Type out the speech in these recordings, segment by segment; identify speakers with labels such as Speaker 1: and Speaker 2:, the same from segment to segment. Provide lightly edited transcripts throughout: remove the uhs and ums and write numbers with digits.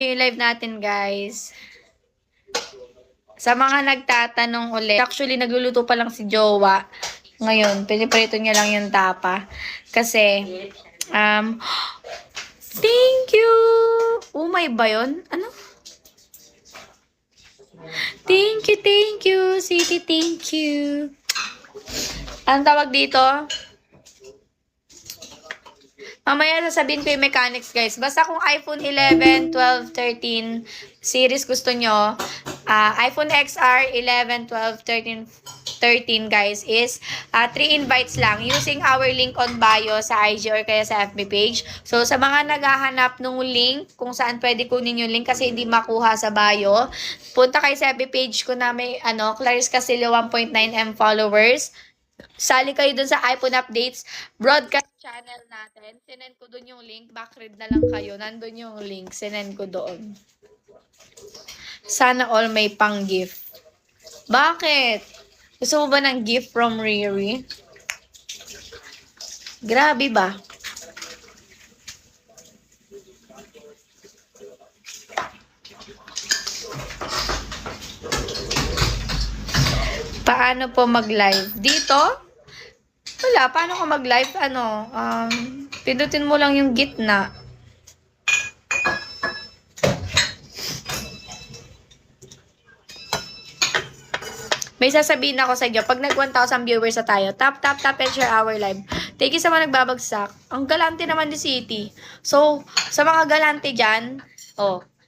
Speaker 1: Yung live natin, guys. Sa mga nagtatanong ulit, actually, nagluluto pa lang si Jowa. Ngayon, piniprito niya lang yung tapa. Kasi, thank you! Umay ba yun? Ano? Thank you, City, thank you. Anong tawag dito? Mamaya sasabihin ko yung mechanics, guys. Basta kung iPhone 11, 12, 13 series gusto nyo, iPhone XR 11, 12, 13 guys is 3 invites lang using our link on bio sa IG or kaya sa FB page. So sa mga naghahanap ng link kung saan pwede kunin yung link kasi hindi makuha sa bio, punta kayo sa FB page ko na may Clarice Castillo 1.9M followers. Sali kayo dun sa iPhone updates broadcast channel natin. Sinend ko dun yung link. Backread na lang kayo. Nandun yung link. Sinend ko doon. Sana all may pang gift. Bakit? Gusto mo ba ng gift from Riri? Grabe ba? Paano po mag-live? Dito? Wala. Paano ko mag-live? Pindutin mo lang yung gitna. May sasabihin ako sa inyo. Pag nag 1,000 viewers na tayo, tap, and share our live. Thank you sa mga nagbabagsak. Ang galante naman ni City. So, sa mga galante dyan,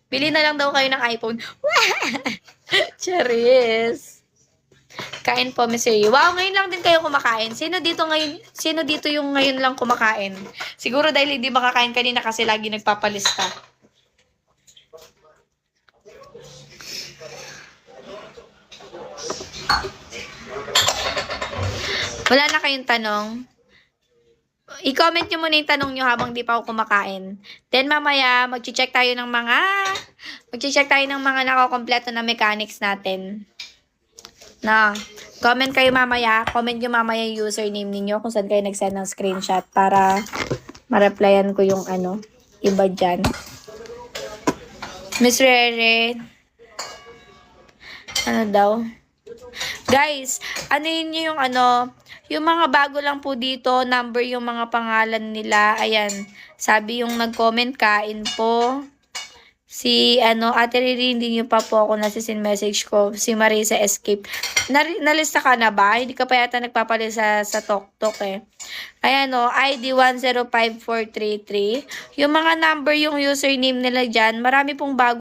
Speaker 1: pili na lang daw kayo ng iPhone. Charis. Kain po, Miss Ray. Wow, ngayon lang din kayo kumakain. Sino dito yung ngayon lang kumakain? Siguro dahil hindi makakain kanina kasi lagi nagpapalista. Wala na kayong tanong? I-comment nyo muna yung tanong nyo habang di pa ako kumakain. Then mamaya, mag-check tayo ng mga nakakompleto na mechanics natin. Comment kayo mamaya. Comment nyo mamaya yung username ninyo kung saan kayo nag-send ng screenshot para ma-replyan ko yung iba dyan. Miss Rere. Ano daw? Guys, yun yung yung mga bago lang po dito, number yung mga pangalan nila. Ayan, sabi yung nag-comment, kain po. Si, Ate Riri, hindi niyo pa po ako nasisin message ko. Si Marisa Escape. Nalista ka na ba? Hindi ka pa yata nagpapalista sa TokTok eh. Ayan ID 105433. Yung mga number, yung username nila dyan, marami pong bago.